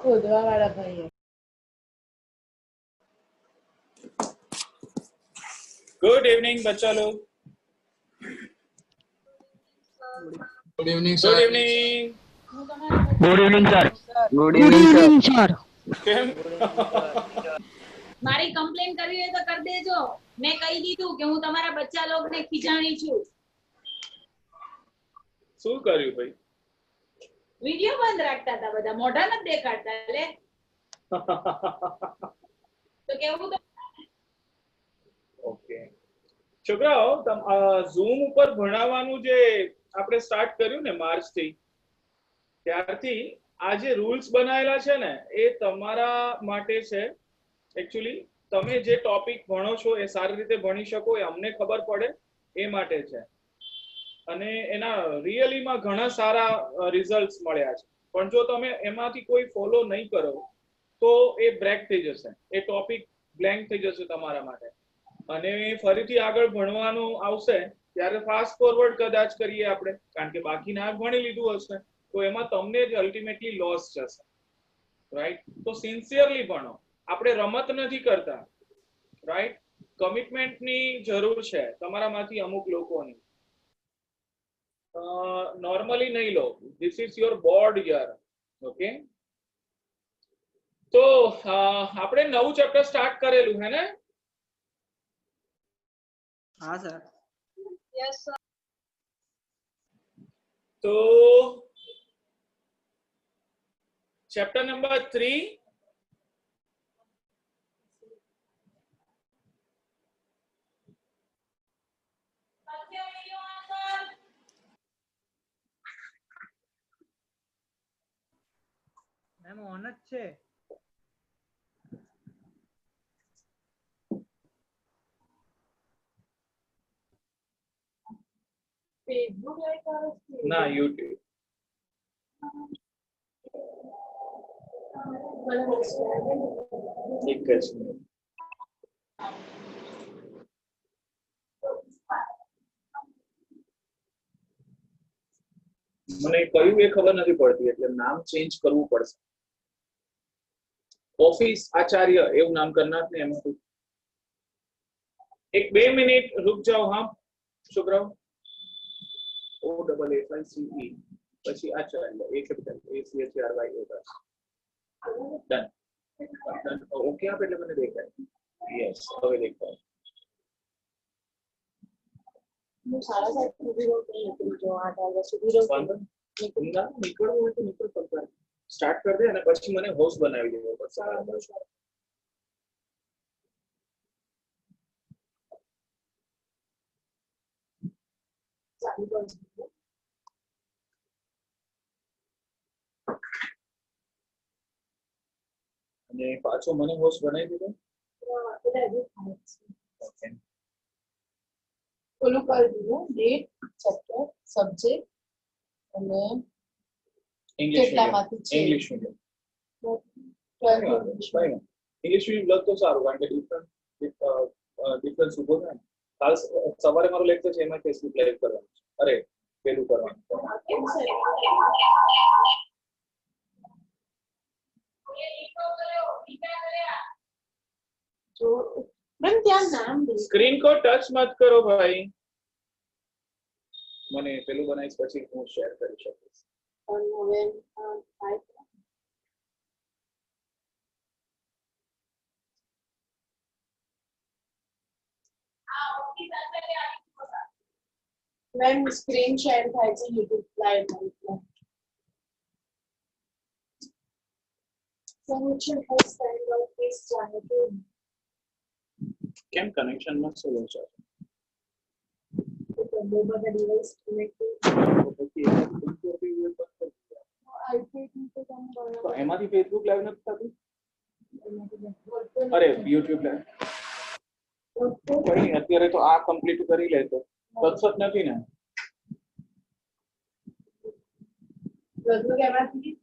ખોદવા વાળા ભાઈ. Good evening बच्चा लोग. Good evening good sir. Evening. Good evening sir. Good good evening sir. કેમ? મારી કમ્પ્લેન કરવી હોય તો કરી દેજો. મેં કહી દીધું કે હું તમારા બચ્ચા લોકોને ખીજાણી છું. શું કર્યું ભાઈ? વિડિયો બંધ રાખતા હતા, બધા મોઢા નથી દેખાડતા. લે તો કેવું તો ઓકે છોકરાઓ, ઝૂમ ઉપર ભણાવવાનું જે આપણે સ્ટાર્ટ કર્યું ને માર્ચ થી, ત્યારથી આ જે રૂલ્સ બનાવેલા છે ને એ તમારા માટે છે. એકચ્યુઅલી તમે જે ટોપિક ભણો છો એ સારી રીતે ભણી શકો, એ અમને ખબર પડે એ માટે છે. અને એના રિયલીમાં ઘણા સારા રિઝલ્ટ્સ મળ્યા છે. પણ જો તમે એમાંથી કોઈ ફોલો નહીં કરો તો એ બ્રેક થઈ જશે, એ ટોપિક બ્લેન્ક થઈ જશે તમારા માટે. અને ફરીથી આગળ ભણવાનું આવશે ત્યારે ફાસ્ટ ફોરવર્ડ કદાચ કરીએ આપણે, કારણ કે બાકીના ભણી લીધું હશે તો એમાં તમને જ અલ્ટિમેટલી લોસ જશે. રાઈટ? તો સિન્સિયરલી ભણો. આપણે રમત નથી કરતા. રાઈટ? કમિટમેન્ટની જરૂર છે તમારામાંથી અમુક લોકોની. નોર્મલી નહીં લો. This is your board year. Okay, તો આપણે નવું ચેપ્ટર સ્ટાર્ટ કરેલું હે ને? हाँ सर. Yes sir. તો ચેપ્ટર નંબર 3 मैम ऑन જ છે. ફેસબુક લાઈક કરો છો? ના, યુટ્યુબ. એક જ મિનિટ. મને કયું એ ખબર નથી પડતી, એટલે નામ ચેન્જ કરવું પડશે. ઓફિસ આચાર્ય એવું નામ કરનાર ને એમાં એક 2 મિનિટ રૂક જાઓ. હા છોકરાઓ, OFFICE પછી આચાર્ય, એ કેપિટલ ACHRY હોતા. ડન. ઓકે આપ એટલે મને દેખાય. યસ, હવે દેખાય. હું 7:30 સુધી નીકળી જાઉં, 8 વાગ્યા સુધી વાંધો ના, નીકળવું હોય તો નીકળ પડતા. સ્ટાર્ટ કરી દે અને પછી મને હોસ્ટ બનાવી દેવો પડશે. અને પાછો મને હોસ્ટ બનાવી દીધો. ઓકે, ઓલું કરી દીધું, ડેટ, ચેપ્ટર, સબ્જેક્ટ અને ઇંગ્લિશ કેટલામાંથી છે. English medium. 12 English. English medium લગ તો સારું, કારણ કે ડિફરન્સ ઉભો થાય. કાલ સવારે મારું લેક્ચર છે, એમાં ફેસબુક લાઈવ કરવાનું છે. અરે પેલું કરવાનું કેમ છે? જો મેમ ત્યાં નામ દે. સ્ક્રીન કો ટચ મત કરો ભાઈ. મને પેલું બનાવીશ પછી હું શેર કરી શકીશ. અને હવે ટાઈપ મેમ સ્ક્રીન શેર થાય છે યુટ્યુબ લાઈવ માં. Search for style of this channel. કેમ કનેક્શન માં સ્લો છે? બહુ બધા ડિવાઇસ કનેક્ટ તો એમાંથી ફેસબુક લાઈવ નથી થતું? અરે યુટ્યુબ લાઈવ કઈ અત્યારે તો આ કમ્પ્લીટ કરી લે તો સતત નથી ને. લગભગ એમાંથી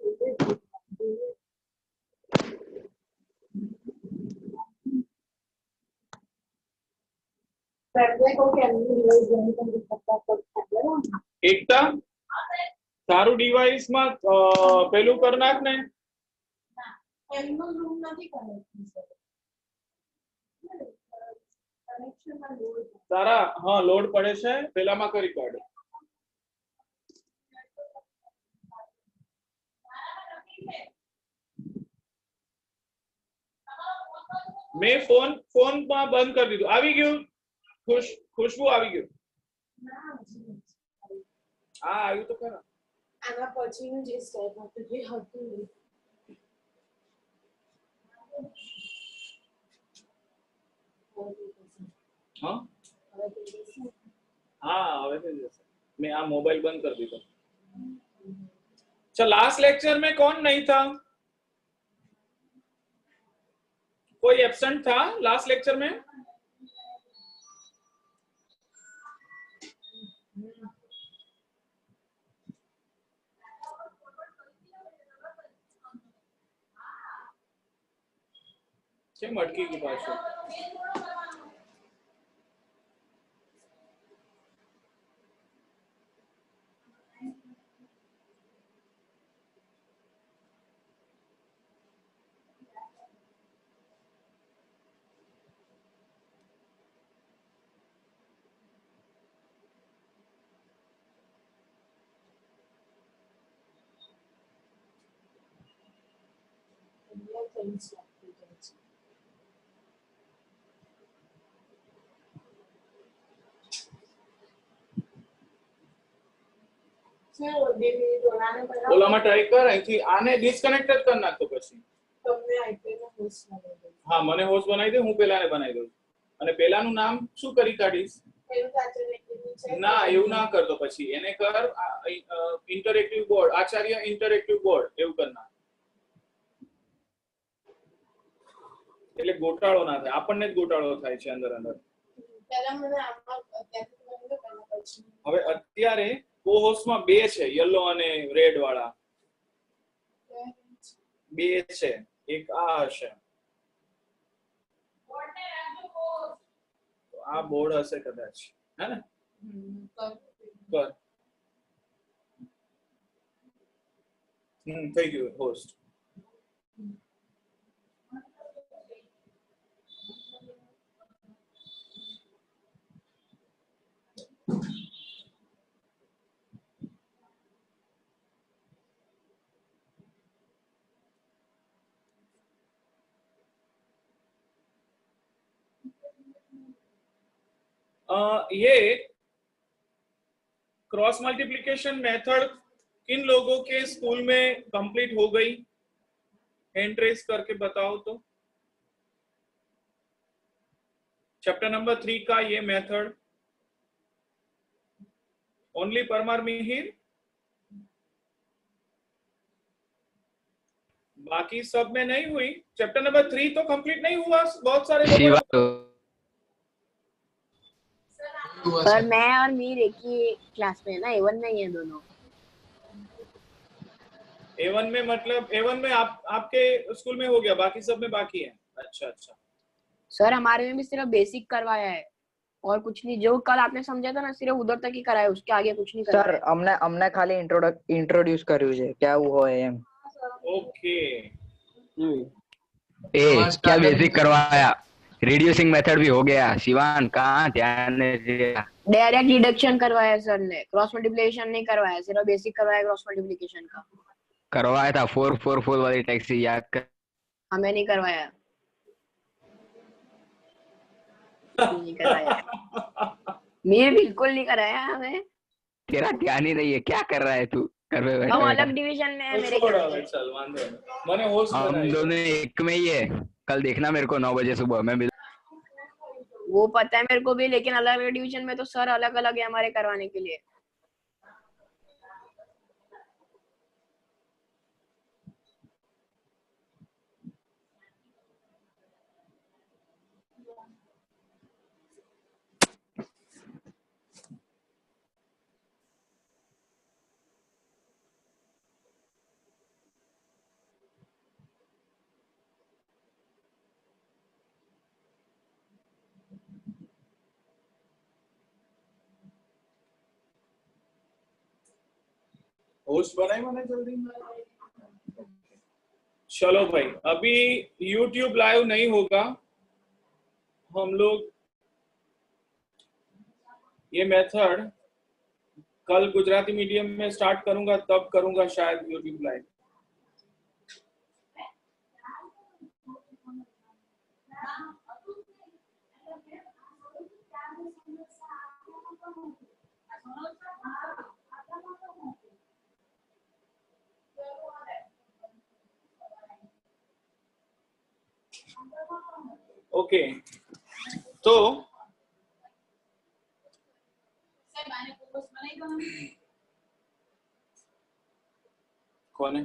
એકતા તારું ડિવાઇસ માં પેલું કર નાખ ને. એમનો રૂમ નથી કનેક્ટ સર કનેક્શનમાં લોડ તારા હા લોડ પડે છે પેલામાં કરી કાઢ મેં ફોન માં બંધ કરી દીધું આવી ગયું ખુશ્બુ આવી ગયું ના હજી નથી. હા આવ્યું તો ખરા આના પછીનું જે સ્ટેપ હતું જે હતું ને हाँ હવે તે દિવસે हाँ હવે થઈ જશે मैं આ मोबाइल बंद कर दी था अच्छा लास्ट लेक्चर में कौन नहीं था कोई एब्सेंट था लास्ट लेक्चर में કેમ અટકી ગયું પાછું અહીંયા કંઈ સ્ટેપ થઈ જાય છે સર 2 મિનિટ ઓલાને બનાવો ઓલામાં ટ્રાય કર અહીંથી આને ડિસ્કનેક્ટ જ કરી નાખતો પછી તમને આઈપીનો હોસ્ટ બનાવી દઉં હા મને હોસ્ટ બનાવી દે હું પેલાને બનાવી દઉં અને પેલાનું નામ શું કરી કાઢીશ એવું સાચું લેખેલું છે ના એવું ના કરતો પછી એને કર interactive board Acharya interactive board એવું કર નાખ એટલે ગોટાળો ના થાય આપણને જ ગોટાળો થાય છે અંદર અંદર પહેલા મને આમાં અત્યારથી બનાવી દો પહેલા પછી હવે અત્યારે કો-હોસ્ટમાં બે છે યલો અને રેડ વાળા બે છે એક આ હશે તો આ બોર્ડ હશે કદાચ હે ને કર થઈ ગયું હોસ્ટ ये क्रॉस मल्टीप्लिकेशन मेथड किन लोगों के स्कूल में कंप्लीट हो गई हैंड रेस करके बताओ तो चैप्टर नंबर 3 का ये मेथड ओनली परमार मिहिर बाकी सब में नहीं हुई चैप्टर नंबर 3 तो कंप्लीट नहीं हुआ बहुत सारे लोगों ने हुआ पर सर मैं और मीर एक ही क्लास में है ना A1 में ही है दोनों A1 में मतलब A1 में आपके स्कूल में हो गया बाकी सब में बाकी है अच्छा अच्छा सर हमारे में भी सिर्फ बेसिक करवाया है और कुछ नहीं जो कल आपने समझा था ना सिर्फ उधर तक ही कराया उसके आगे कुछ नहीं સર कराया અમને ખાલી ઇન્ટ્રોડ્યુસ કર્યું છે કેવું હોય એમ ओके ए क्या बेसिक करवाया रिड्यूसिंग मेथड भी हो गया शिवान कहाँ ध्यान नहीं दिया डायरेक्ट डिडक्शन करवाया सर ने क्रॉस मल्टीप्लिकेशन नहीं करवाया सिर्फ बेसिक करवाया क्रॉस मल्टीप्लिकेशन का करवाया था 444 वाली टैक्सी याद कर हमें नहीं करवाया नहीं कराया मीर बिल्कुल नहीं कराया हमें तेरा ध्यान ही नहीं है क्या कर रहा है तू घर पे बैठा हम बैठा अलग डिवीजन में है मेरे छोड़ ख्याल હવે से चल वांधो नहीं मैंने होस्ट हम बनाई दोनों एक में ही है कल देखना मेरे को 9 बजे सुबह मैं वो पता है मेरे को भी लेकिन अलग अलग डिवीजन में तो सर अलग अलग है हमारे करवाने के लिए होस्ट बनाई मैंने जल्दी चलो भाई, अभी YouTube लाइव नहीं होगा, हम लोग ये मेथड कल गुजराती मीडियम में स्टार्ट करूंगा, तब करूंगा शायद YouTube लाइव। ओके, तो कौन है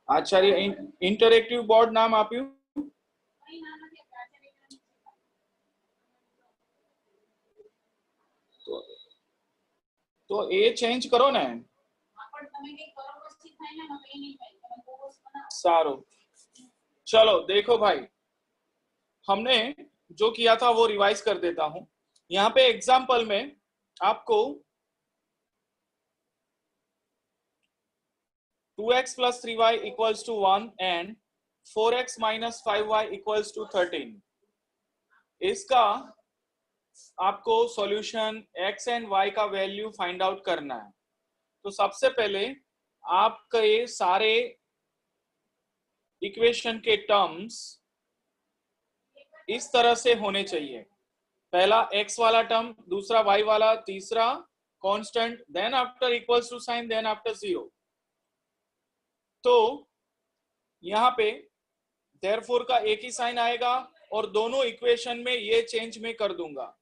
आचार्य इंटरेक्टिव बोर्ड नाम આપ્યું? तो ये चेंज करो ना। सारो, चलो देखो भाई, हमने जो किया था वो रिवाइज कर देता हूं। यहाँ पे एग्जाम्पल में आपको 2x plus 3y equals to 1 and 4x minus 5y equals to 13, इसका आपको सॉल्यूशन x एंड y का वैल्यू फाइंड आउट करना है। तो सबसे पहले आपके सारे इक्वेशन के टर्म्स इस तरह से होने चाहिए, पहला x वाला टर्म, दूसरा y वाला, तीसरा constant, then after equals to sign, then after 0। तो यहाँ पे देयरफॉर का एक ही साइन आएगा और दोनों इक्वेशन में ये चेंज में कर दूंगा।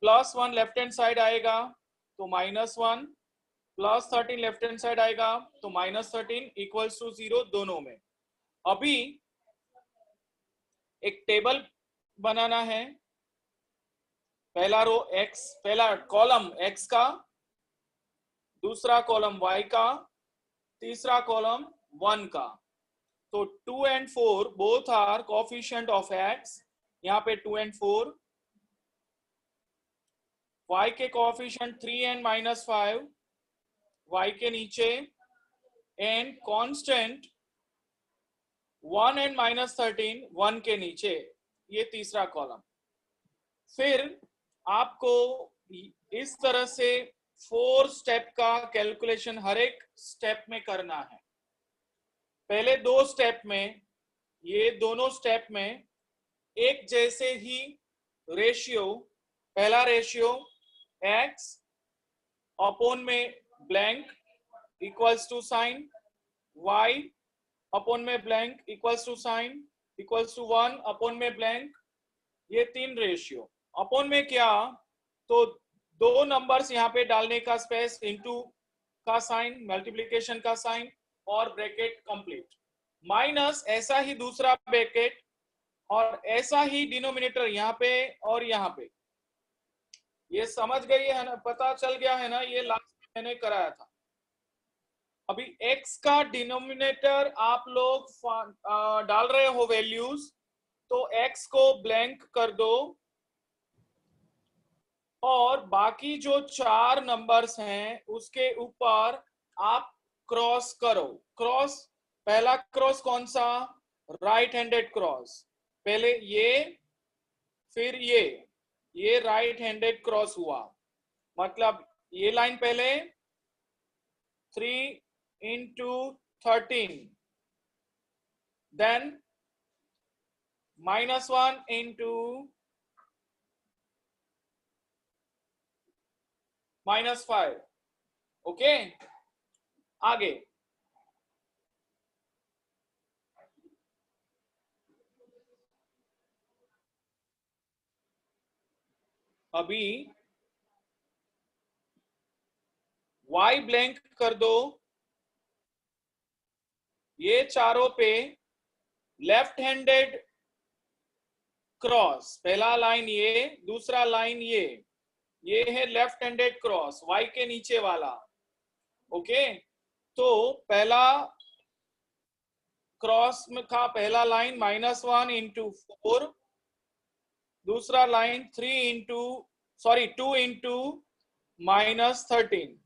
+1 लेफ्ट हैंड साइड आएगा तो -1, +13 लेफ्ट हैंड साइड आएगा तो -13 इक्वल्स टू 0 दोनों में। अभी एक टेबल बनाना है, पहला रो x, पहला कॉलम x का, दूसरा कॉलम y का, तीसरा कॉलम 1 का। तो 2 and 4 both are coefficient of x, यहाँ पे 2 and 4, y के कोएफिशिएंट 3 and -5 y के नीचे, एंड कांस्टेंट 1 and -13 1 के नीचे, ये तीसरा कॉलम। फिर आपको इस तरह से 4 स्टेप का कैलकुलेशन हर एक स्टेप में करना है। पहले 2 स्टेप में, ये दोनों स्टेप में एक जैसे ही रेशियो, पहला रेशियो x अपॉन में blank equals to sine, y upon में blank equals to sine equals to 1 upon में ब्लैंक, ये 3 रेशियो। अपॉन में क्या, तो 2 नंबर्स यहाँ पे डालने का स्पेस, इनटू का साइन, मल्टीप्लिकेशन का साइन और ब्रैकेट कंप्लीट, माइनस ऐसा ही दूसरा ब्रैकेट और ऐसा ही डिनोमिनेटर यहाँ पे और यहाँ पे। ये समझ गई है ना, पता चल गया है ना, ये लास्ट में मैंने कराया था। अभी x का डिनोमिनेटर आप लोग डाल रहे हो वैल्यूज, तो x को ब्लैंक कर दो और बाकी जो 4 नंबर्स हैं उसके ऊपर आप क्रॉस करो। क्रॉस, पहला क्रॉस कौन सा, राइट हैंडेड क्रॉस, पहले ये फिर ये राइट हैंडेड क्रॉस हुआ, मतलब ये लाइन पहले 3 into 13, then -1 into -5, ओके। आगे अभी y ब्लैंक कर दो, ये चारों पे लेफ्ट हैंडेड क्रॉस, पहला लाइन ये, दूसरा लाइन ये है लेफ्ट हैंडेड क्रॉस y के नीचे वाला, ओके। तो पहला क्रॉस का पहला लाइन -1 into 4, दूसरा लाइन 2 into -13।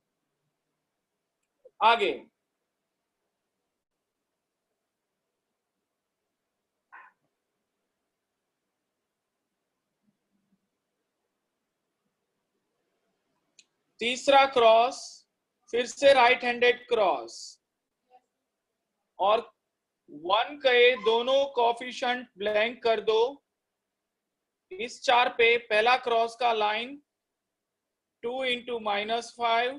आगे तीसरा क्रॉस फिर से राइट हैंडेड क्रॉस, और 1 के दोनों कोफिशिएंट ब्लैंक कर दो। इस 4 पे पहला क्रॉस का लाइन 2 × -5,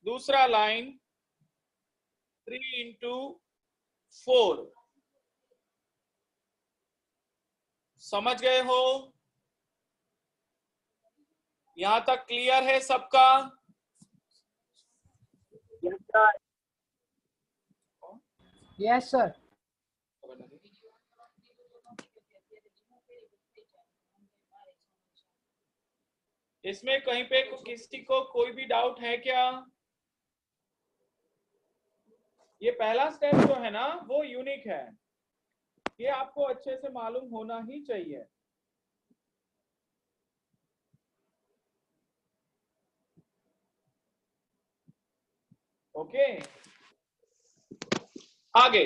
दूसरा लाइन 3 × 4। समझ गए हो? यहां तक क्लियर है सबका? Yes sir. इसमें कहीं पे किसी को कोई भी डाउट है क्या? ये पहला स्टेप जो है ना वो यूनिक है, ये आपको अच्छे से मालूम होना ही चाहिए। ओके, आगे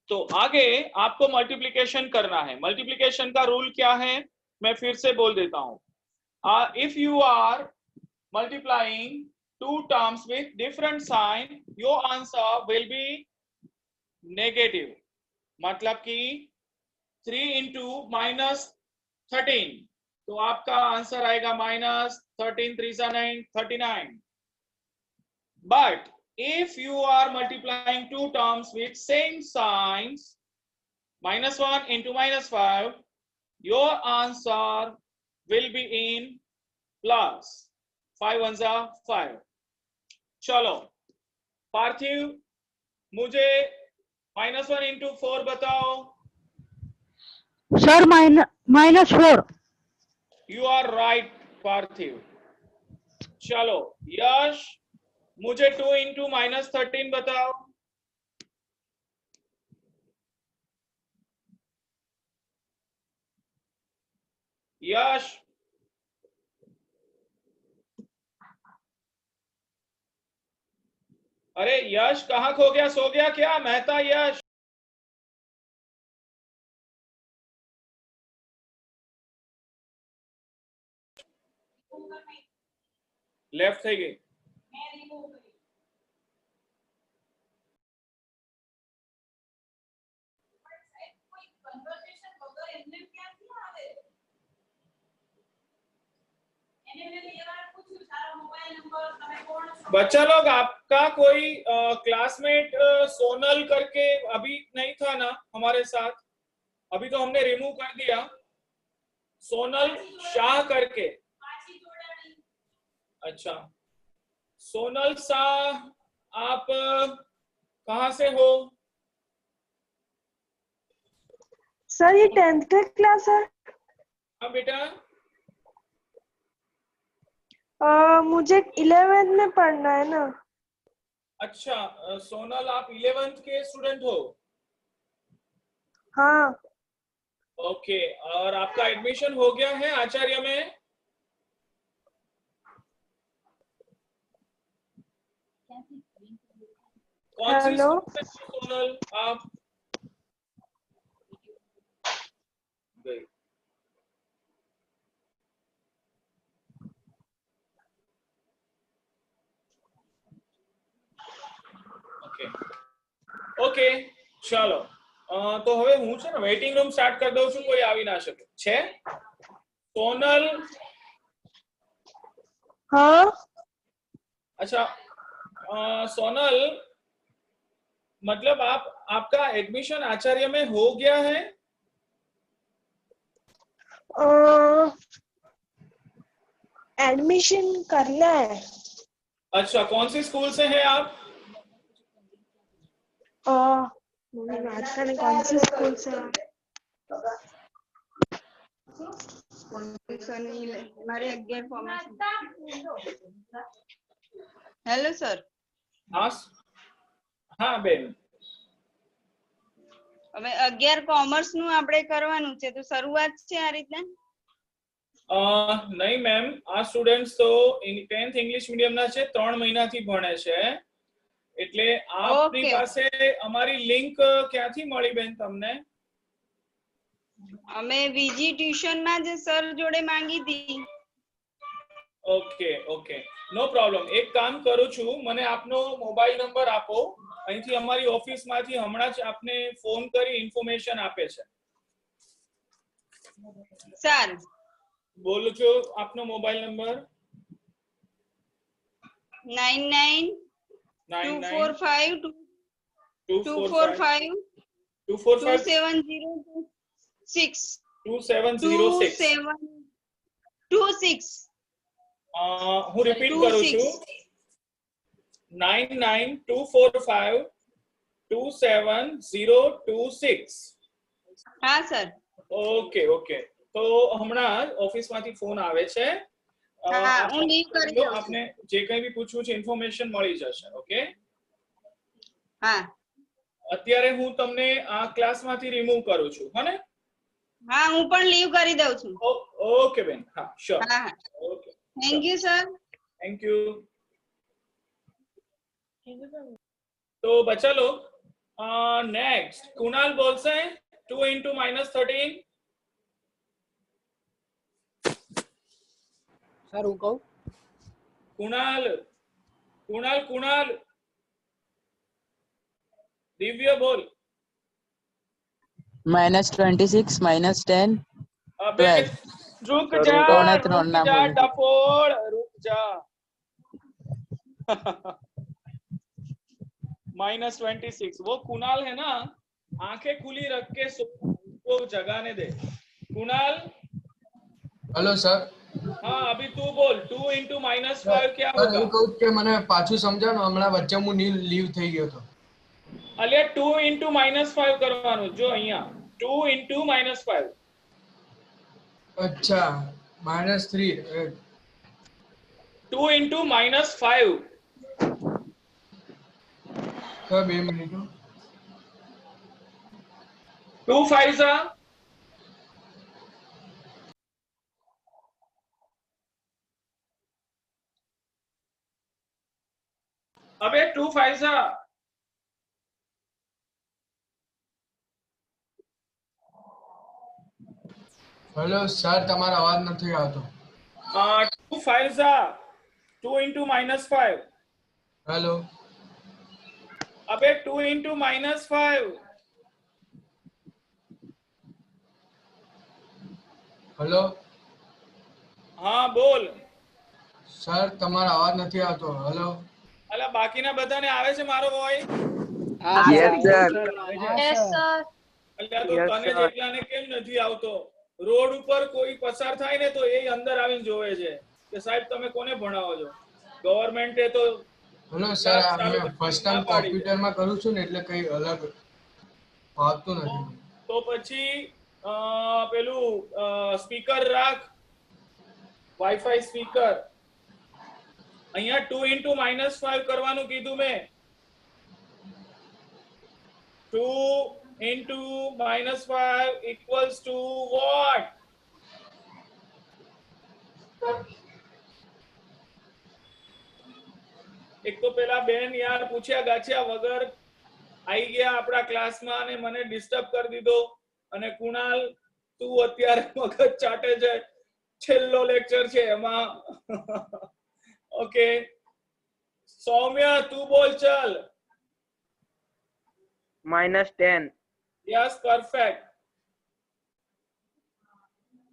तो आगे आपको मल्टीप्लिकेशन करना है। मल्टीप्लिकेशन का रूल क्या है मैं फिर से बोल देता हूं। If you are multiplying 2 terms with different sign, your answer will be negative। मतलब कि 3 × -13, तो आपका आंसर आएगा -13 3 9 39। But if you are multiplying 2 terms with same signs, -1 × -5, your answer will be in plus 5 1s are 5। चलो पार्थिव, मुझे -1 × 4 बताओ। Sir -4। You are right पार्थिव। चलो यश, मुझे 2 × -13 बताओ। यश, अरे यश कहाँ खो गया, सो गया क्या? मेहता यश, लेफ्ट થઈ ગઈ। बच्चा लोग, आपका कोई क्लासमेट सोनल करके अभी नहीं था ना हमारे साथ? अभी तो हमने रिमूव कर दिया। सोनल शाह करके। अच्छा, सोनल शाह, आप कहाँ से हो? सर ये 10th का क्लास है। हाँ बेटा। मुझे 11th में पढ़ना है ना। अच्छा सोनल, आप 11th के स्टूडेंट हो? हाँ। ओके, और आपका एडमिशन हो गया है आचार्य में? कौन सी स्कूल से सोनल आप? गई। ઓકે ચાલો, તો હવે હું છે ને વેઇટિંગ રૂમ સ્ટાર્ટ કરી દઉં છું, કોઈ આવી ના શકે છે? સોનલ? हाँ। अच्छा सोनल, मतलब आपका एडमिशन आचार्य में हो गया है? एडमिशन करना है। अच्छा, कौन सी स्कूल से हैं आप? कौन सी स्कूल से? Hello sir. हाँ हाँ બેન, હવે 11 કોમર્સ નું આપણે કરવાનું છે, તો શરૂઆત છે આ રીતના? નહીં મેમ, આ સ્ટુડન્ટ્સ તો 10th ઇંગ્લિશ મીડિયમ ના છે, 3 મહિનાથી ભણે છે, એટલે આપની પાસે અમારી લિંક ક્યાંથી મળી બેન તમને? અમે વીજી ટ્યુશન માં જે સર જોડે માંગી હતી। Okay okay no problem. એક કામ કરું છું, મને આપનો મોબાઈલ નંબર આપો. અહીંથી અમારી ઓફિસમાંથી હમણાં જ આપને ફોન કરી ઇન્ફોર્મેશન આપે છે. સર બોલું છું આપનો મોબાઈલ નંબર 99245245 245 2706 2706. હું રિપીટ કરું છું 9924527026. હા સર. ઓકે ઓકે તો હમણાં ઓફિસમાંથી ફોન આવે છે. હા હું લીવ કરી દઉં છું. આપને જે કંઈ બી પૂછવું છે ઇન્ફોર્મેશન મળી જશે. ઓકે હા અત્યારે હું તમને આ ક્લાસમાંથી રિમૂવ કરું છું. હા ને? હા હું પણ લીવ કરી દઉં છું. ઓકે બેન. હા શ્યોર. હા હા okay thank you sir. Thank you. तो बच्चा लोग नेक्स्ट कुणाल बोलते हैं 2 into -13. સર હું કહું कुणाल कुणाल कुणाल दिव्य बोल. -26 -10 अबे 12 रुक तो जा रोना तो रुक रोना जा बोले। टपोड़ रुक जा. -26 वो कुणाल है ना, आंखें खुली रख के सो, उसको जगाने दे. Kunal hello sir. हाँ अभी तू बोल 2 into -5 क्या સર होगा? એવું કહું કે મને પાછું સમજાવો, હમણાં વચ્ચે હું લીવ થઈ ગયો હતો. અલ્યા 2 into -5 કરવાનું જો અહીંયા 2 into -5. અચ્છા -3. 2 into -5. Sir 2 minute. 2 5s are अबे 2 5s are હેલો સર તમારો અવાજ નથી આવતો. 2 5s are 2 into -5. હેલો अबे 2 into -5. હેલો हाँ बोल. સર તમારો અવાજ નથી આવતો. હેલો અલા બાકીના બધાને આવે છે મારો વોઇસ? હા Yes, sir sir. Yes sir અલ્યા તો Yes, તને sir. જ એકલાને કેમ નથી આવતો? રોડ ઉપર કોઈ પસાર થાય ને તો એ અંદર આવીને જોવે છે કે સાહેબ તમે કોને ભણાવો છો? ગવર્મેન્ટે તો હેલો સર ચાલુ મેં ફર્સ્ટ ટાઈમ ના પાડી છે. કોમ્પ્યુટરમાં કરું છું ને એટલે કંઈ અલગ આવતું નથી. તો પછી પેલું સ્પીકર રાખ, વાઈફાઈ સ્પીકર. અહીંયા 2 into -5 કરવાનું કીધું મેં. 2 into -5 equals to what? એક તો પેલા બેન યાર પૂછ્યા ગાછ્યા વગર આવી ગયા આપણા ક્લાસમાં અને મને ડિસ્ટર્બ કરી દીધો. અને કુણાલ તું અત્યારે મગજ ચાટે છે, છેલ્લો લેક્ચર છે એમાં. ઓકે સૌમ્ય તું બોલ ચલ. -10 यस परफेक्ट.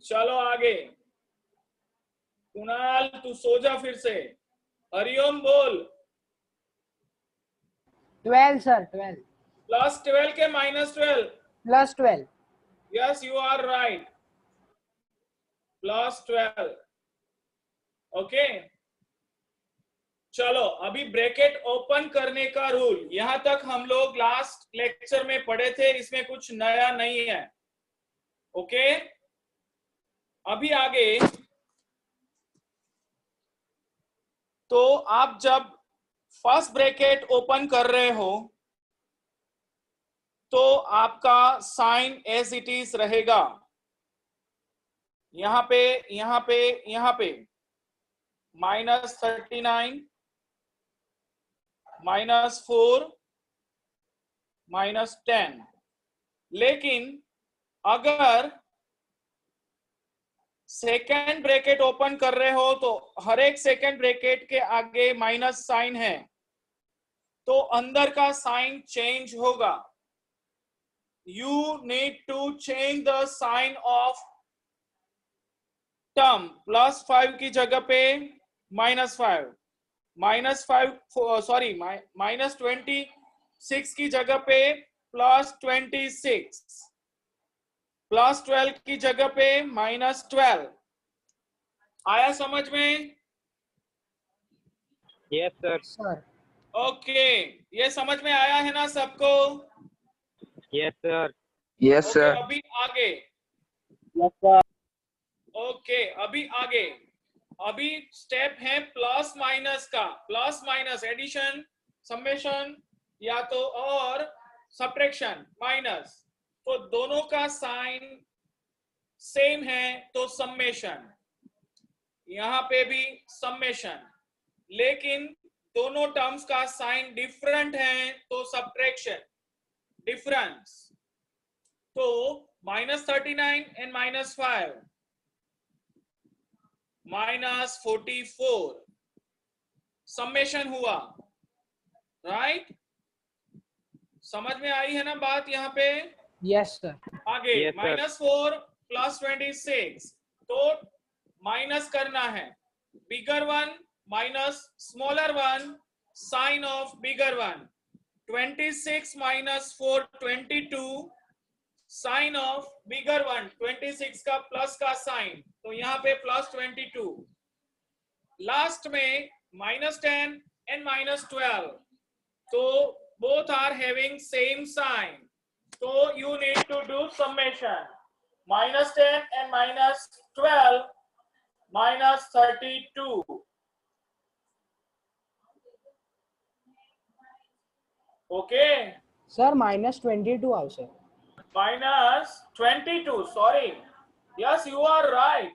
चलो आगे. कुणाल तू सो जा फिर से. हरिओम बोल. 12 સર 12 +12 के -12? +12 yes you are right. +12. Okay चलो अभी ब्रैकेट ओपन करने का रूल यहां तक हम लोग लास्ट लेक्चर में पढ़े थे, इसमें कुछ नया नहीं है. ओके अभी आगे तो आप जब फर्स्ट ब्रैकेट ओपन कर रहे हो तो आपका साइन एज इट इज रहेगा. यहां पे यहां पे यहां पे -39 -4 -10. लेकिन अगर सेकेंड ब्रैकेट ओपन कर रहे हो तो हर एक सेकेंड ब्रैकेट के आगे माइनस साइन है, तो अंदर का साइन चेंज होगा. You need to change the sign of term. +5 की जगह पे -5, -26 की जगह पे +26, +12 की जगह पे -12. आया समझ में? Yes sir. सर. ओके, ये समझ में आया है ना सबको? Yes sir. Yes okay, sir. अभी आगे. Yes sir. ओके, अभी आगे. अभी स्टेप है प्लस माइनस का. प्लस माइनस, एडिशन, समेशन या तो और सब्ट्रैक्शन, माइनस. तो दोनों का साइन सेम है तो समेशन. यहां पे भी समेशन, लेकिन दोनों टर्म्स का साइन डिफरेंट है तो सब्ट्रैक्शन, डिफरेंस. तो -39 एंड -5, -44 समेशन हुआ. राइट? समझ में आई है ना बात यहाँ पे? Yes sir. आगे Yes, sir. -4 +26, तो माइनस करना है. Bigger one minus smaller one, sign of bigger one. 26 -4 22, sign of bigger one. 26 का प्लस का साइन, तो यहाँ पे +22. लास्ट में -10 एंड -12, तो both are having same sign, so you need to do summation. -10 and -12, -32. Okay, sir -22 આવશે. -22, sorry. Yes, you are right.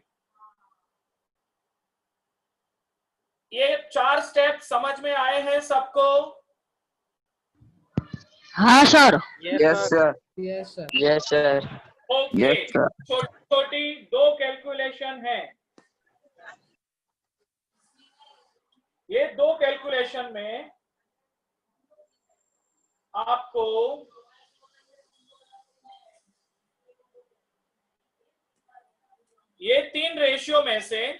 ये 4 step समझ में आए हैं सबको? हाँ sir. Yes sir. Yes sir. Yes sir. Okay, Yes, sir. छोटी छोटी 2 कैलकुलेशन है. ये 2 कैलकुलेशन में आपको ये 3 रेशियो में से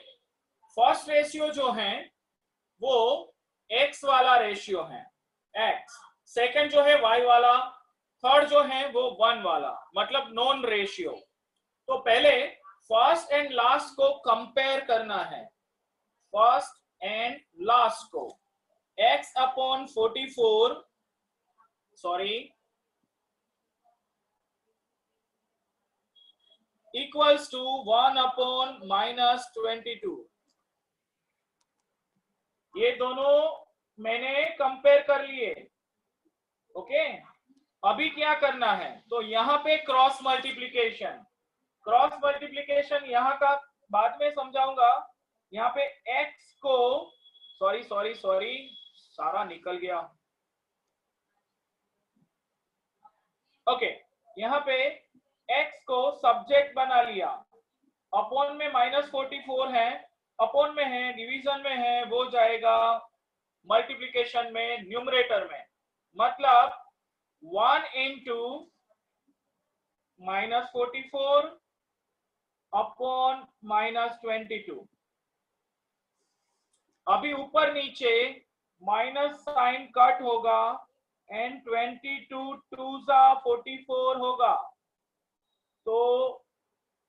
फर्स्ट रेशियो जो है वो x वाला रेशियो है, x. सेकंड जो है y वाला, थर्ड जो है वो 1 वाला, मतलब नॉन रेशियो. तो पहले फर्स्ट एंड लास्ट को कंपेयर करना है. फर्स्ट एंड लास्ट को. x/44, sorry, equals to 1/-22. ये दोनों मैंने कंपेयर कर लिए. ओके, अभी क्या करना है? तो यहाँ पे क्रॉस मल्टीप्लिकेशन. क्रॉस मल्टीप्लिकेशन यहाँ का बाद में समझाऊंगा. यहाँ पे x को, सॉरी, सारा निकल गया. ओके, यहाँ पे x को सब्जेक्ट बना लिया. अपॉन में -44 है, अपॉन में है, डिवीजन में है, वो जाएगा मल्टीप्लिकेशन में, न्यूमरेटर में. मतलब 1 into -44 अपॉन -22. अभी ऊपर नीचे माइनस साइन कट होगा एंड 22 2 44 होगा. तो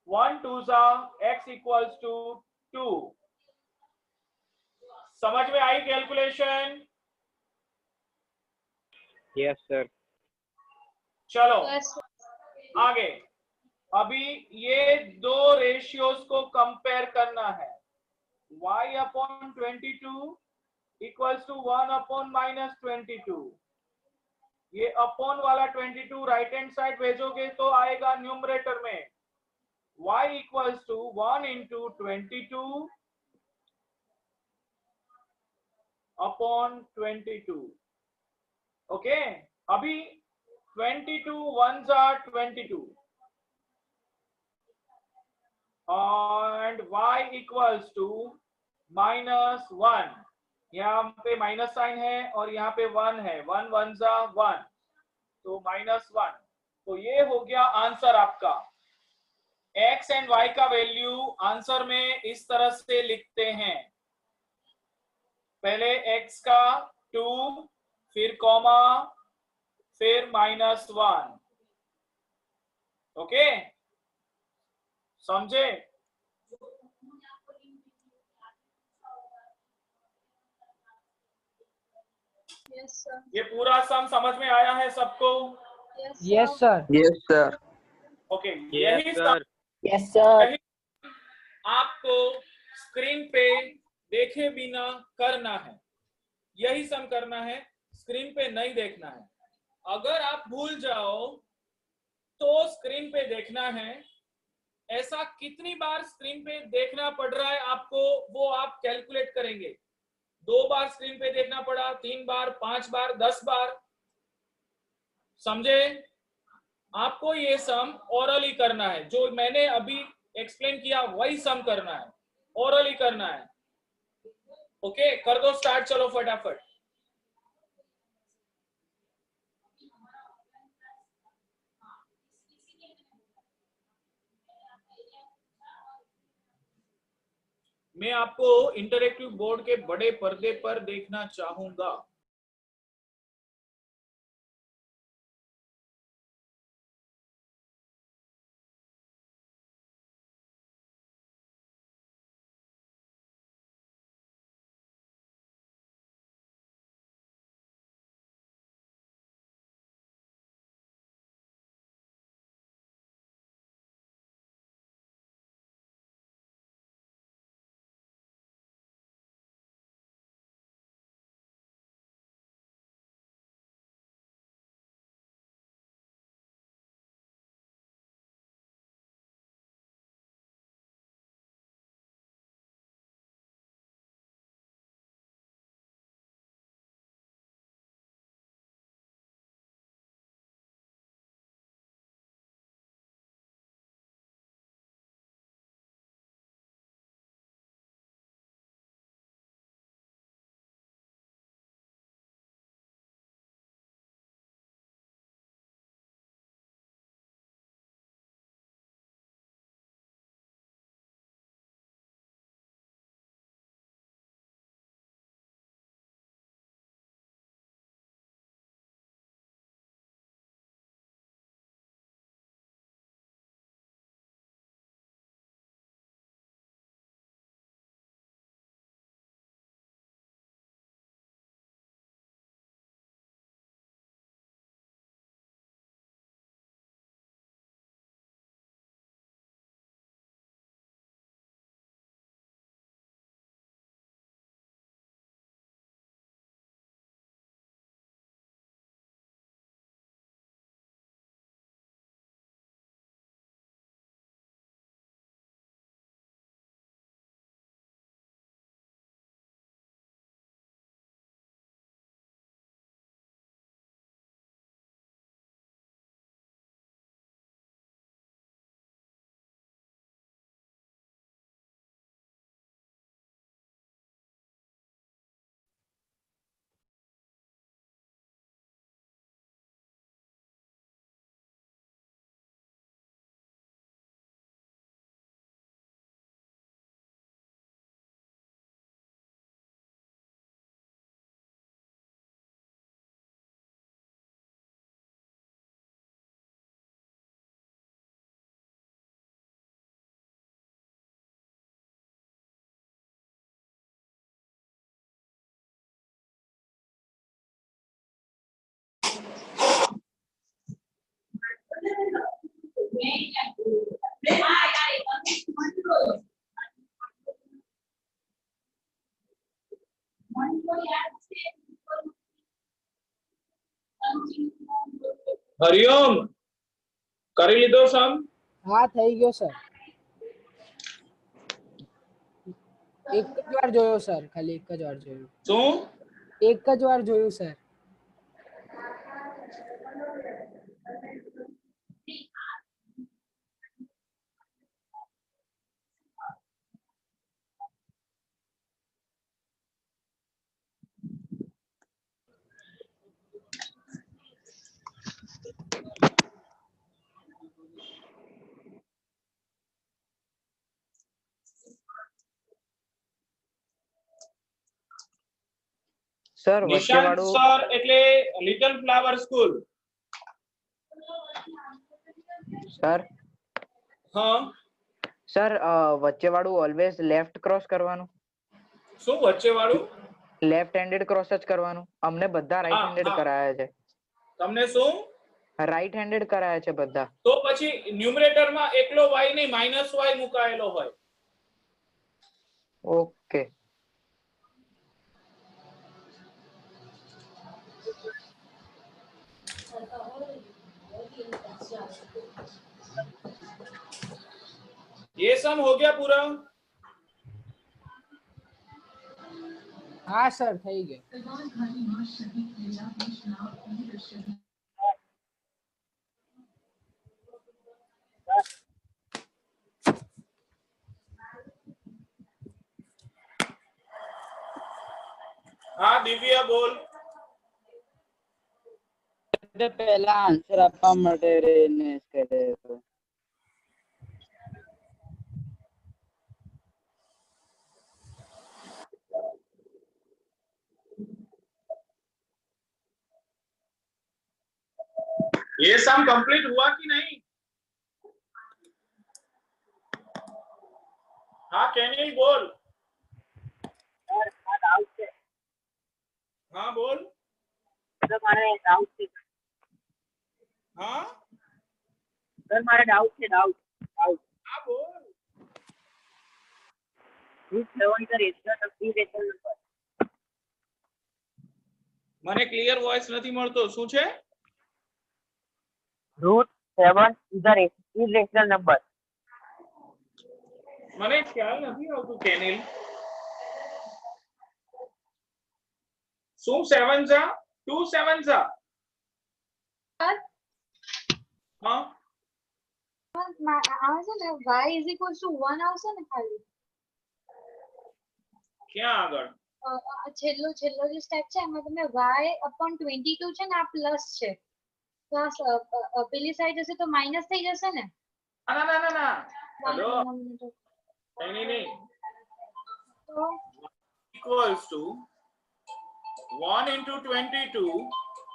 1 2 x इक्वल्स टू 2. समझ में आई कैलकुलेशन? Yes sir. चलो आगे. अभी ये 2 रेशियोज को कंपेयर करना है. y/22 equals to 1/-22. ये अपॉन वाला 22 राइट हैंड साइड भेजोगे तो आएगा न्यूमरेटर में. y equals to 1 into 22 upon 22. Okay, अभी 22 1s are 22. And y equals to -1। यहाँ पे माइनस साइन है और यहाँ पे 1 है, 1 1 जा 1, तो -1। तो ये हो गया आंसर आपका। x एंड y का वैल्यू आंसर में इस तरह से लिखते हैं, पहले x का 2, फिर कॉमा, फिर -1। ओके, समझे? Yes, sir. ये पूरा सम समझ में आया है सबको? Yes sir. Yes sir. Okay, yes यही सर। Yes sir. आपको स्क्रीन पे देखे बिना करना है, यही सम करना है, स्क्रीन पे नहीं देखना है। अगर आप भूल जाओ तो स्क्रीन पे देखना है। ऐसा कितनी बार स्क्रीन पे देखना पड़ रहा है आपको, वो आप कैलकुलेट करेंगे। 2 बार स्क्रीन पे देखना पड़ा, 3 बार, 5 बार, 10 बार, समझे? आपको ये सम ओरली करना है, जो मैंने अभी एक्सप्लेन किया वही सम करना है, ओरली करना है। ओके, कर दो स्टार्ट, चलो फटाफट। मैं आपको इंटरैक्टिव बोर्ड के बड़े पर्दे पर देखना चाहूंगा। હરિઓમ, કરી લીધો સમ? હા થઈ ગયો સર. એક જ વાર જોયો સર, ખાલી એક જ વાર જોયું. શું? એક જ વાર જોયું સર. સર વચ્ચે નિશાંત વાળું સર એટલે લિટલ ફ્લાવર સ્કૂલ. સર હા, સર વચ્ચે વાળું ઓલવેઝ લેફ્ટ ક્રોસ કરવાનું, શું વચ્ચે વાળું? લેફ્ટ હેન્ડેડ ક્રોસ જ કરવાનું. અમને બધા રાઈટ હેન્ડેડ કરાયા છે. તમને શું? રાઈટ હેન્ડેડ કરાયા છે બધા. તો પછી ન્યુમરેટરમાં એકલો y નહીં -y મુકાયેલો હોય. ઓકે. ये सम हो गया पूरा? હા સર થઈ ગયું. हाँ दिव्या बोल. પહેલા આન્સર આપવા માટે રેને કહે તો ये सम कंप्लीट हुआ कि नहीं? हाँ कैनिल बोल. हाँ बोल. हाँ સર મારે ડાઉટ છે ડાઉટ हाँ बोल. રૂટ 7 સર રેશનલ નંબર મને ક્લિયર વોઇસ નથી મળતો. શું છે? Root 7 is rational number. મને ખ્યાલ નથી આવતું કેનિલ. શું 7 જા 2 7 જા? हाँ આવે છે ને y is equals to 1 આવશે ને ખાલી. ક્યાં આગળ? છેલ્લો જે સ્ટેપ છે એમાં તમે y upon 22 છે ને આ પ્લસ છે તો આ પેલી સાઈડ જશે તો માઈનસ થઈ જશે ને. ના ના ના ના હેલો નહીં નહીં તો ઇક્વલ્સ ટુ 1 into 22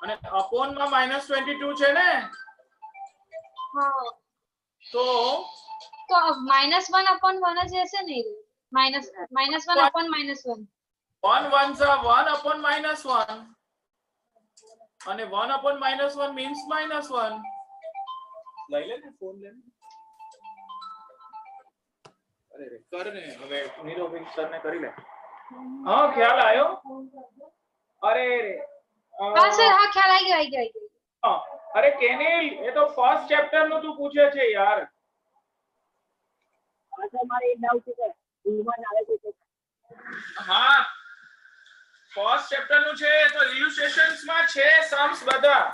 અને અપોન માં -22 છે ને હા તો -1 upon 1 જ રહેશે ને. -1 upon -1 1 1 જા 1 upon -1 અને 1 upon -1 means -1. લઈ લે ને ફોન લે. અરે રે કર ને હવે નીરવ સર ને કરી લે. હા ખ્યાલ આવ્યો? અરે રે હા સર હા ખ્યાલ આવી ગયો. હા, અરે કેનિલ એ તો ફર્સ્ટ ચેપ્ટર નું તું પૂછે છે યાર. હા સર મારે એક ડાઉટ છે સર ઈવન આવે છે. હા ફર્સ્ટ ચેપ્ટર નું છે તો ઇલ્યુસ્ટ્રેશન્સ માં છે સમ્સ બધા.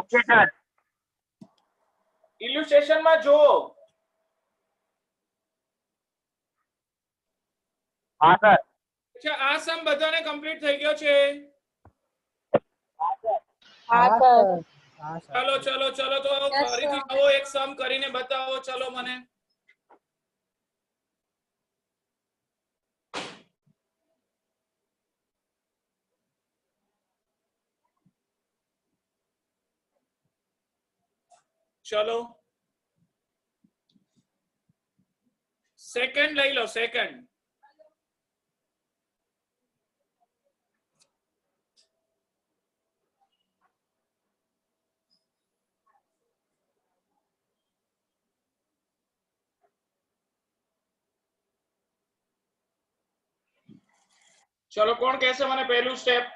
Okay sir. ઇલ્યુસ્ટ્રેશન માં જો. હા સર. અચ્છા આ સમ બધાને કમ્પ્લીટ થઈ ગયો છે? હા સર. હા સર. ચલો ચલો ચલો તો ફરીથી નવો એક સમ કરીને બતાવો ચલો મને. ચલો સેકન્ડ લઈ લો સેકન્ડ. ચલો કોણ કહેશે મને પહેલું સ્ટેપ?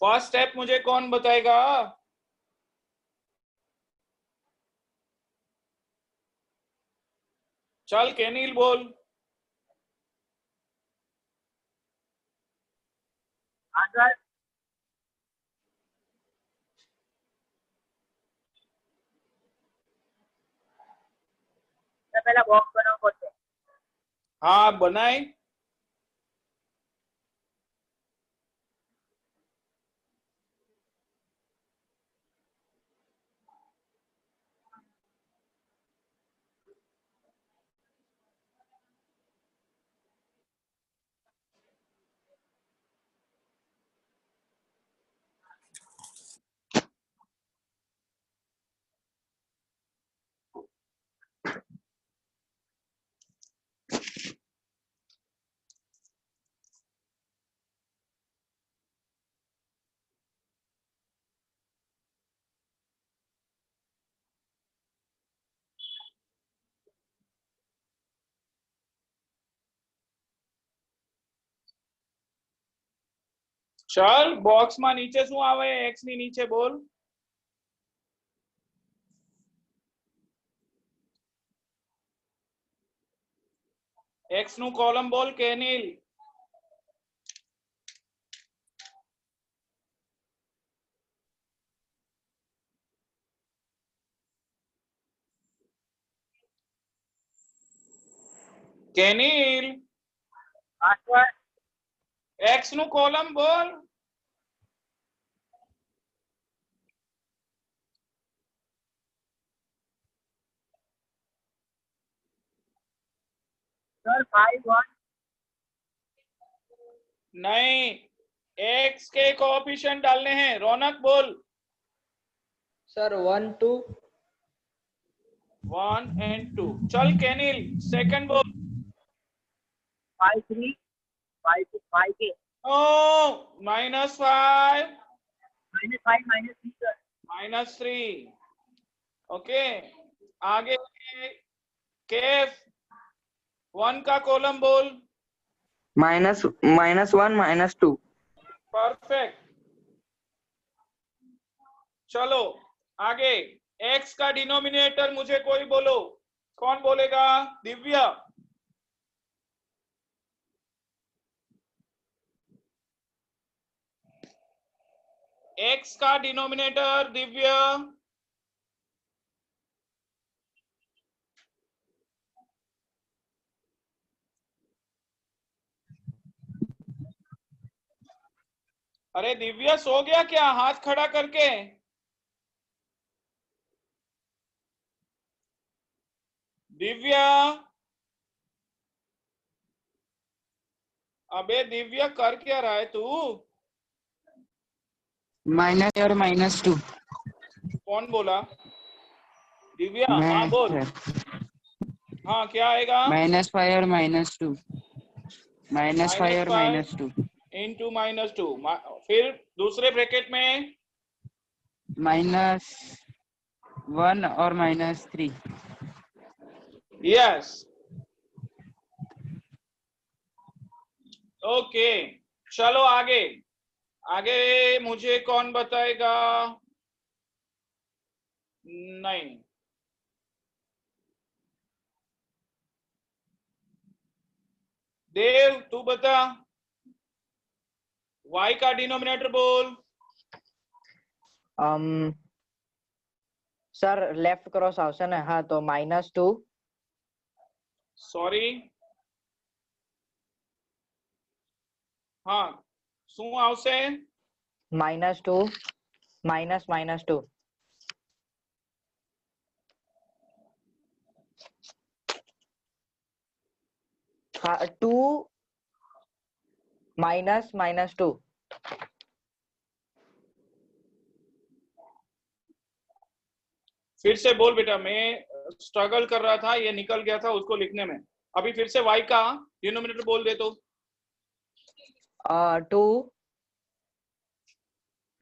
फर्स्ट स्टेप मुझे कौन बताएगा? चल केनिल बोल. આગળ પહેલા બોક્સ બનાવવો પડશે. हाँ बनाए. चल બોક્સ માં નીચે શું આવે x ની નીચે બોલ x નું કોલમ બોલ કેનિલ કેનિલ હા સર x નું કોલમ બોલ सर 5 1 नहीं x के कोएफिशिएंट डालने हैं रौनक बोल सर 1 2 1 and 2 चल केनिल सेकंड बोल 5 3 5 के ओ -5 -5 -3 सर -3 ओके आगे केफ 1 का कॉलम बोल -1 -2 परफेक्ट चलो आगे x का डिनोमिनेटर मुझे कोई बोलो कौन बोलेगा दिव्या x का डिनोमिनेटर दिव्या अरे दिव्या सो गया क्या हाथ खड़ा करके दिव्या अबे दिव्या कर क्या रहा है तू -1 और -2 कौन बोला दिव्या हाँ बोल हाँ क्या आएगा -5 और -2 -5 और -2 इंटू -2 फिर दूसरे ब्रैकेट में -1 और -3 यस ओके चलो आगे आगे मुझे कौन बताएगा नहीं देव तू बता y का डिनोमिनेटर बोल सर लेफ्ट क्रॉस આવશે ને હા તો -2 सॉरी हाँ શું આવશે -2 -2 हाँ 2 -2 फिर से बोल बेटा मैं स्ट्रगल कर रहा था ये निकल गया था उसको लिखने में अभी फिर से y का डिनोमिनेटर बोल दे तो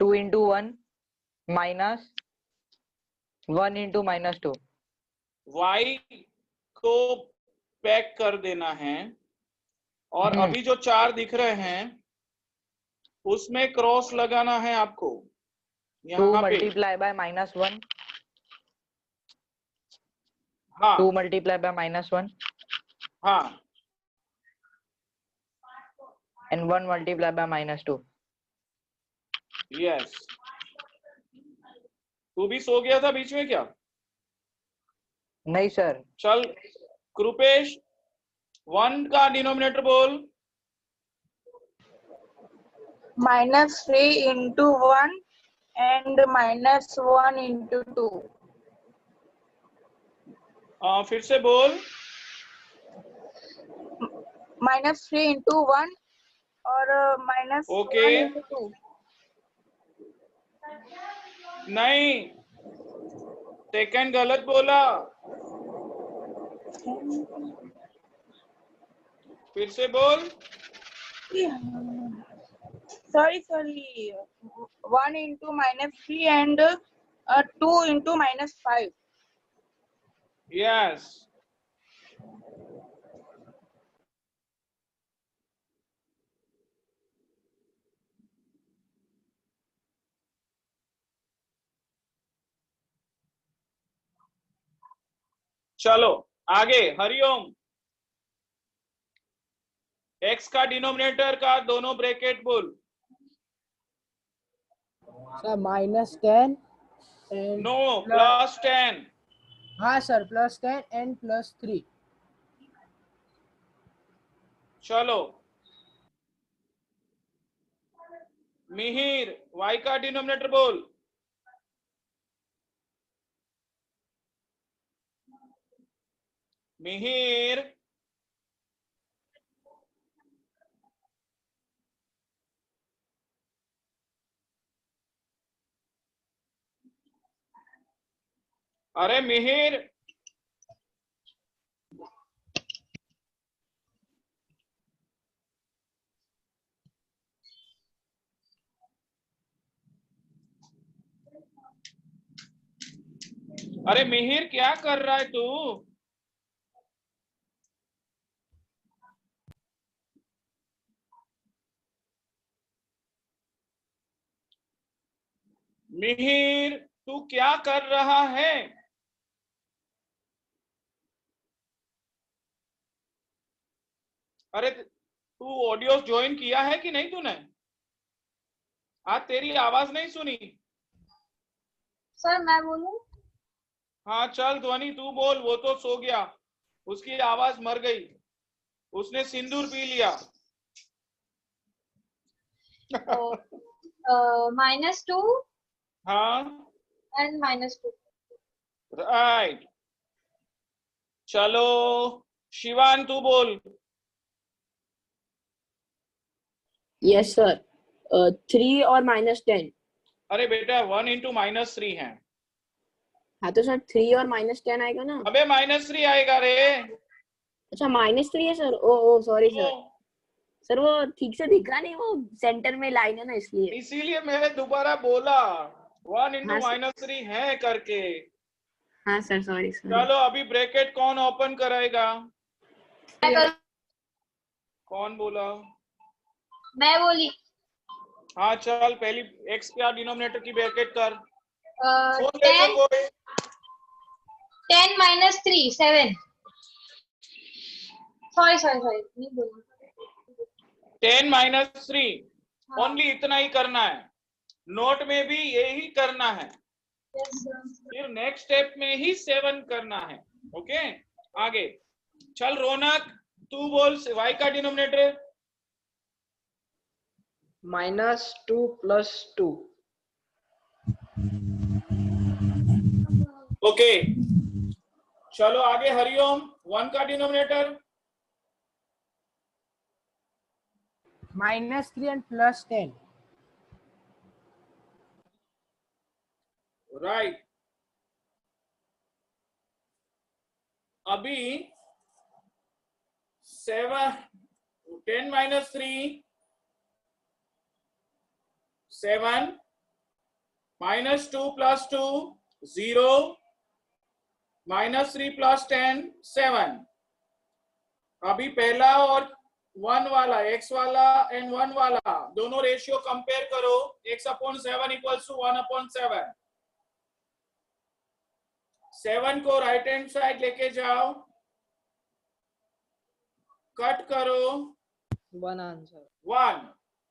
2 into 1 minus 1 into -2 y को पैक कर देना है और अभी जो 4 दिख रहे हैं उसमें क्रॉस लगाना है आपको 2 यहाँ पे multiplied by -1 हाँ 2 multiplied by -1 हाँ and 1 multiplied by -2 यस तू भी सो गया था बीच में क्या नहीं सर चल कृपेश 1 का डिनोमिनेटर बोल -3 into 1 and -1 into 2 फिर से बोल -3 into 1 और ओके -1 into 2 नहीं सेकंड गलत बोला फिर से बोल sorry 1 into -3 and 2 into -5 yes चलो आगे, हरिओम। x का डिनोमिनेटर का दोनों ब्रैकेट बोल। Sir -10 and no, +10। हाँ सर +10 एंड +3। चलो मिहिर, y का डिनोमिनेटर बोल। मिहिर, अरे मिहिर, अरे मिहिर क्या कर रहा है तू? मिहिर तू क्या कर रहा है? अरे तू ऑडियो ज्वाइन किया है कि नहीं तूने? आज तेरी आवाज नहीं सुनी। सर मैं बोलूं? हाँ चल ध्वनि तू बोल, वो तो सो गया, उसकी आवाज मर गई, उसने सिंदूर पी लिया। -2 हाँ एंड -2। राइट। चलो शिवान तू बोल। यस सर 3 और -10। अरे बेटा 1 × -3 है। हाँ तो सर 3 और -10 आएगा ना। अबे -3 आएगा रे। अच्छा -3 है सर। ओ सॉरी सर। सर वो ठीक से दिख रहा नहीं, वो सेंटर में लाइन है ना इसलिए। इसीलिए मैंने दोबारा बोला 1 हाँ, × -3 है करके। हाँ सर सॉरी सर। चलो अभी ब्रैकेट कौन ओपन कराएगा? कौन बोला? मैं बोली। हाँ चल, पहली x क्या डिनोमिनेटर की ब्रैकेट कर। 10 -3 7। सॉरी नहीं बोला। 10 - 3 ओनली इतना ही करना है। नोट में भी यही करना है, फिर नेक्स्ट स्टेप में ही 7 करना है। ओके आगे चल। रौनक तू बोल y का डिनोमिनेटर। -2 + 2। ओके चलो आगे हरिओम। 1 का डिनोमिनेटर। -3 एंड +10। राइट। अभी 10 - 3 7 -2 + 2 0 -3 + 10 7। अभी पहला और 1 वाला, x वाला एंड 1 वाला दोनों रेशियो कंपेयर करो। x/7 = 1/7। 7 को राइट हैंड साइड लेके जाओ, कट करो 1 आंसर। 1।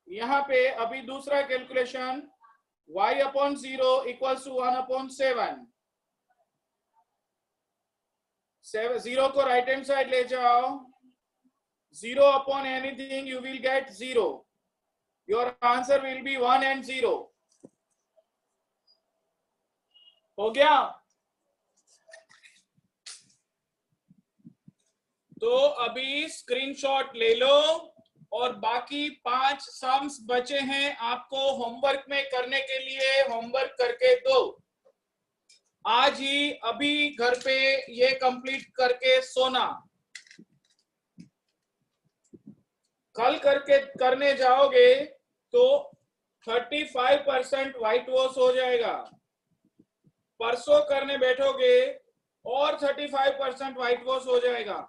यहाँ पे अभी दूसरा कैलकुलेशन y/0 = 1/7। 0 को राइट हैंड साइड ले जाओ, 0 upon anything you will get 0. Your answer will be 1 and 0. हो गया? तो अभी स्क्रीनशॉट ले लो और बाकी 5 सम्स बचे हैं आपको होमवर्क में करने के लिए, होमवर्क करके दो। आज ही अभी घर पे ये कंप्लीट करके सोना। कल करने जाओगे तो 35% व्हाइट वॉश हो जाएगा। परसों करने बैठोगे और 35% व्हाइट वॉश हो जाएगा।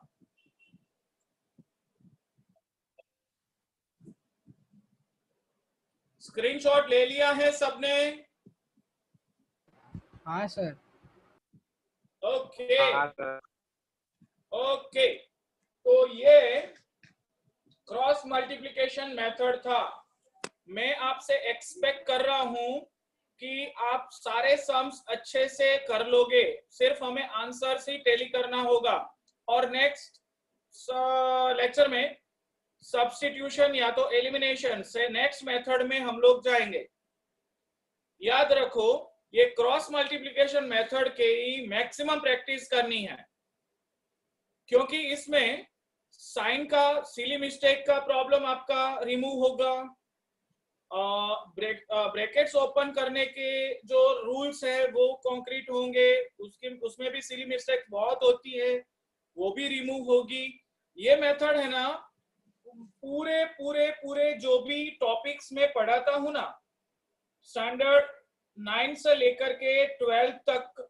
स्क्रीनशॉट ले लिया है सबने? हाँ सर। ओके ओके, तो ये क्रॉस मल्टीप्लिकेशन मेथड था। मैं आपसे एक्सपेक्ट कर रहा हूं कि आप सारे सम्स अच्छे से कर लोगे, सिर्फ हमें आंसर ही टैली करना होगा। और नेक्स्ट लेक्चर में सब्स्टिट्यूशन या तो एलिमिनेशन से नेक्स्ट मेथड में हम लोग जाएंगे। याद रखो, ये क्रॉस मल्टीप्लिकेशन मेथड के ही मैक्सिमम प्रैक्टिस करनी है, क्योंकि इसमें साइन का सिली मिस्टेक का प्रॉब्लम आपका रिमूव होगा। ब्रैकेट्स ओपन करने के जो रूल्स है वो कॉन्क्रीट होंगे, उसमें भी सिली मिस्टेक बहुत होती है, वो भी रिमूव होगी। ये मेथड है ना, पूरे पूरे पूरे जो भी टॉपिक्स में पढ़ाता हूं ना, स्टैंडर्ड 9 से लेकर के 12 तक,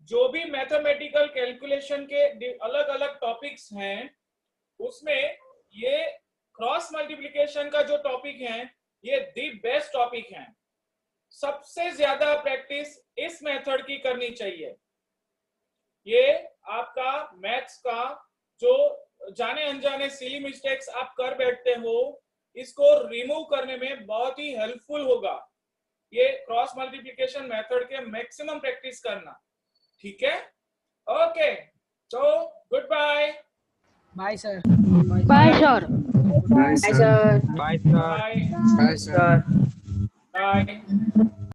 जो भी मैथमेटिकल कैलकुलेशन के अलग अलग टॉपिक्स हैं, उसमें ये क्रॉस मल्टीप्लिकेशन का जो टॉपिक है, ये दी बेस्ट टॉपिक है। सबसे ज्यादा प्रैक्टिस इस मेथड की करनी चाहिए। ये आपका मैथ्स का जो जाने अनजाने सिली मिस्टेक्स आप कर बैठते हो, इसको रिमूव करने में बहुत ही हेल्पफुल होगा। ये क्रॉस मल्टीप्लिकेशन मेथड के मैक्सिमम प्रैक्टिस करना, ठीक है? ओके, तो good bye. Bye sir. Bye sir. Bye sir. Bye sir. Bye. Bye sir. Bye.